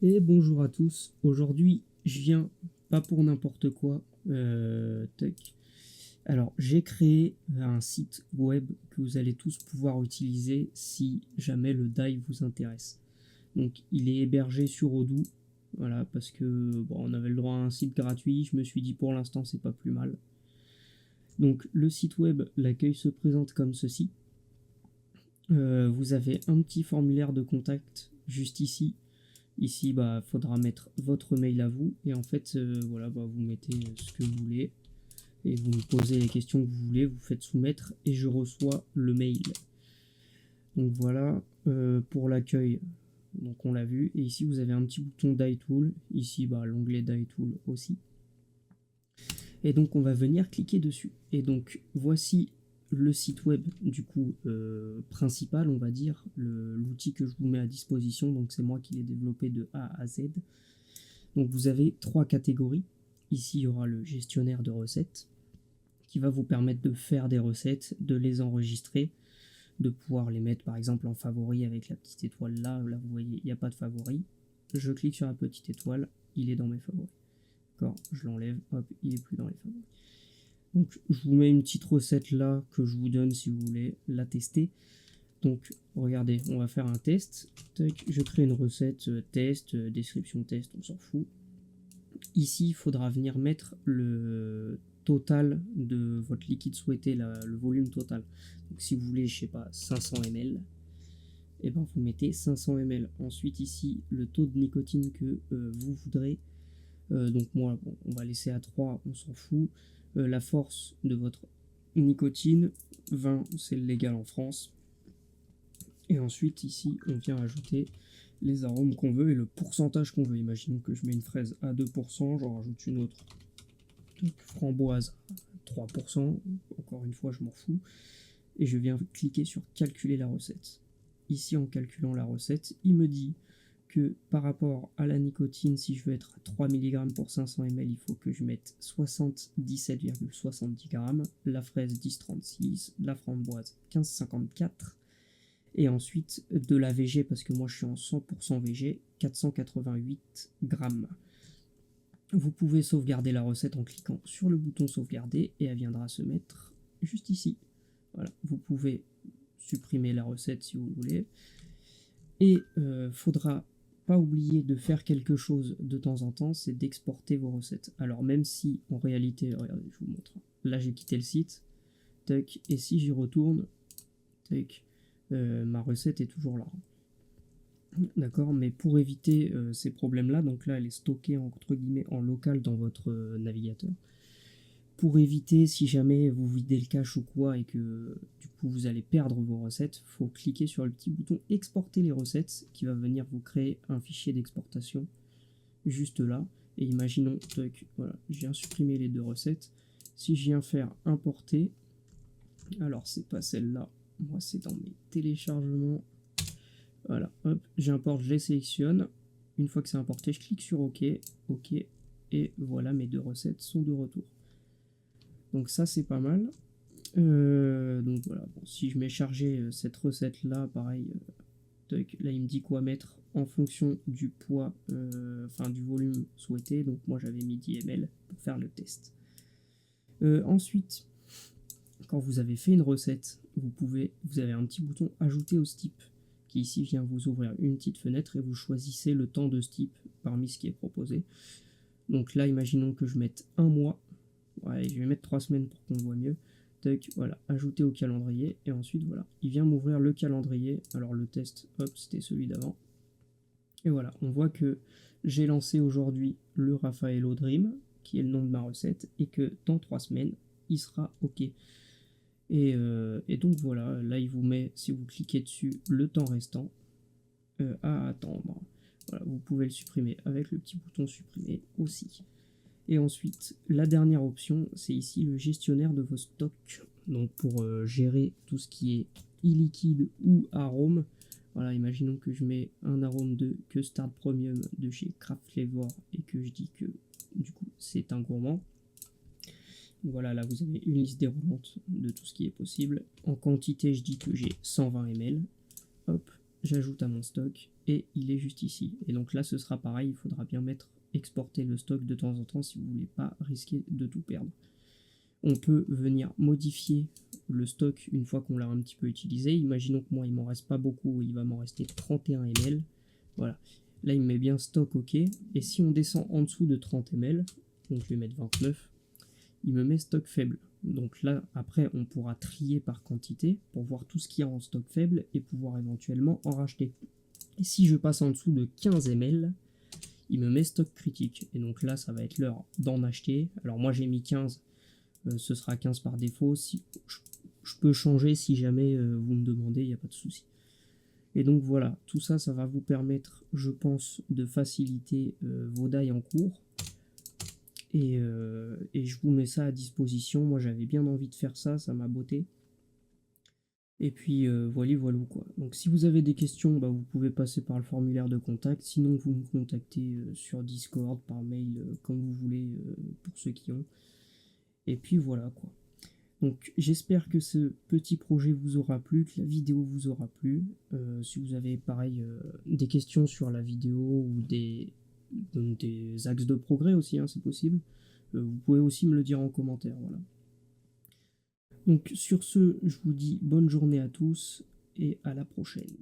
Et bonjour à tous. Aujourd'hui, je viens pas pour n'importe quoi. Tac. Alors, j'ai créé un site web que vous allez tous pouvoir utiliser si jamais le DAI vous intéresse. Donc, il est hébergé sur Odoo. Voilà, parce que bon, on avait le droit à un site gratuit. Je me suis dit pour l'instant, c'est pas plus mal. Donc, le site web, l'accueil se présente comme ceci. Vous avez un petit formulaire de contact juste ici. Ici, bah, faudra mettre votre mail à vous. Et en fait, voilà, bah, vous mettez ce que vous voulez. Et vous me posez les questions que vous voulez, vous faites soumettre et je reçois le mail. Donc voilà pour l'accueil. Donc on l'a vu. Et ici, vous avez un petit bouton d'iTool. Ici, bah, l'onglet d'iTool aussi. Et donc on va venir cliquer dessus. Et donc voici le site web du coup principal, on va dire, l'outil que je vous mets à disposition. Donc c'est moi qui l'ai développé de A à Z. Donc vous avez trois catégories. Ici, il y aura le gestionnaire de recettes qui va vous permettre de faire des recettes, de les enregistrer, de pouvoir les mettre par exemple en favori avec la petite étoile là. Là, vous voyez, il n'y a pas de favori. Je clique sur la petite étoile, il est dans mes favoris. D'accord, je l'enlève, hop, il est plus dans les favoris. Donc je vous mets une petite recette là que je vous donne si vous voulez la tester. Donc regardez, on va faire un test. Tac, je crée une recette test, description test, on s'en fout. Ici, il faudra venir mettre le total de votre liquide souhaité, le volume total. Donc si vous voulez, je sais pas, 500 ml, et ben vous mettez 500 ml. Ensuite ici, le taux de nicotine que vous voudrez. Donc moi, bon, on va laisser à 3, on s'en fout. La force de votre nicotine, 20, c'est le légal en France. Et ensuite ici, on vient ajouter les arômes qu'on veut et le pourcentage qu'on veut. Imaginons que je mets une fraise à 2%, j'en rajoute une autre. Donc framboise 3%, encore une fois je m'en fous. Et je viens cliquer sur calculer la recette. Ici en calculant la recette, il me dit que par rapport à la nicotine, si je veux être à 3 mg pour 500 ml, il faut que je mette 77,70 g, la fraise 10,36, la framboise 15,54, et ensuite de la VG, parce que moi je suis en 100% VG, 488 grammes. Vous pouvez sauvegarder la recette en cliquant sur le bouton sauvegarder et elle viendra se mettre juste ici. Voilà, vous pouvez supprimer la recette si vous voulez. Et faudra pas oublier de faire quelque chose de temps en temps, c'est d'exporter vos recettes. Alors même si en réalité, regardez, je vous montre. Là j'ai quitté le site, tac, et si j'y retourne, tac, ma recette est toujours là. D'accord, mais pour éviter ces problèmes-là, donc là elle est stockée entre guillemets en local dans votre navigateur. Pour éviter, si jamais vous videz le cache ou quoi et que du coup vous allez perdre vos recettes, il faut cliquer sur le petit bouton exporter les recettes qui va venir vous créer un fichier d'exportation juste là. Et imaginons, voilà, je viens supprimer les deux recettes. Si je viens faire importer, alors c'est pas celle-là, moi c'est dans mes téléchargements. Voilà, hop, j'importe, je les sélectionne. Une fois que c'est importé, je clique sur OK, OK, et voilà, mes deux recettes sont de retour. Donc ça, c'est pas mal. Donc voilà, bon, si je mets charger cette recette-là, pareil, là il me dit quoi mettre en fonction du poids, enfin du volume souhaité. Donc moi j'avais mis 10 ml pour faire le test. Ensuite, quand vous avez fait une recette, vous avez un petit bouton ajouter au STIP qui ici vient vous ouvrir une petite fenêtre et vous choisissez le temps de STIP parmi ce qui est proposé. Donc là, imaginons que je mette un mois. Ouais, je vais mettre 3 semaines pour qu'on voit mieux. Tac, voilà, ajouter au calendrier. Et ensuite, voilà, il vient m'ouvrir le calendrier. Alors le test, hop, c'était celui d'avant. Et voilà, on voit que j'ai lancé aujourd'hui le Raffaello Dream, qui est le nom de ma recette, et que dans 3 semaines, il sera OK. Et donc voilà, là il vous met, si vous cliquez dessus, le temps restant à attendre. Voilà, vous pouvez le supprimer avec le petit bouton supprimer aussi. Et ensuite, la dernière option, c'est ici le gestionnaire de vos stocks. Donc pour gérer tout ce qui est e-liquide ou arôme. Voilà, imaginons que je mets un arôme de Custard Premium de chez Craft Flavor et que je dis que du coup c'est un gourmand. Voilà, là vous avez une liste déroulante de tout ce qui est possible. En quantité, je dis que j'ai 120 ml. Hop, j'ajoute à mon stock et il est juste ici. Et donc là, ce sera pareil, il faudra bien mettre exporter le stock de temps en temps si vous voulez pas risquer de tout perdre. On peut venir modifier le stock une fois qu'on l'a un petit peu utilisé. Imaginons que moi, il m'en reste pas beaucoup, il va m'en rester 31 ml. Voilà. Là, il me met bien stock OK. Et si on descend en dessous de 30 ml, donc je vais mettre 29, il me met stock faible. Donc là, après, on pourra trier par quantité pour voir tout ce qu'il y a en stock faible et pouvoir éventuellement en racheter. Et si je passe en dessous de 15 ml, il me met stock critique. Et donc là, ça va être l'heure d'en acheter. Alors moi, j'ai mis 15, ce sera 15 par défaut. Si, je peux changer si jamais vous me demandez, il n'y a pas de souci. Et donc voilà, tout ça, ça va vous permettre, je pense, de faciliter vos die en cours. Et je vous mets ça à disposition. Moi, j'avais bien envie de faire ça, ça m'a botté. Et puis voilà quoi. Donc si vous avez des questions, bah, vous pouvez passer par le formulaire de contact. Sinon, vous me contactez sur Discord, par mail, comme vous voulez, pour ceux qui ont. Et puis voilà quoi. Donc j'espère que ce petit projet vous aura plu, que la vidéo vous aura plu. Si vous avez pareil des questions sur la vidéo ou des axes de progrès aussi, hein, c'est possible. Vous pouvez aussi me le dire en commentaire. Voilà. Donc sur ce, je vous dis bonne journée à tous et à la prochaine.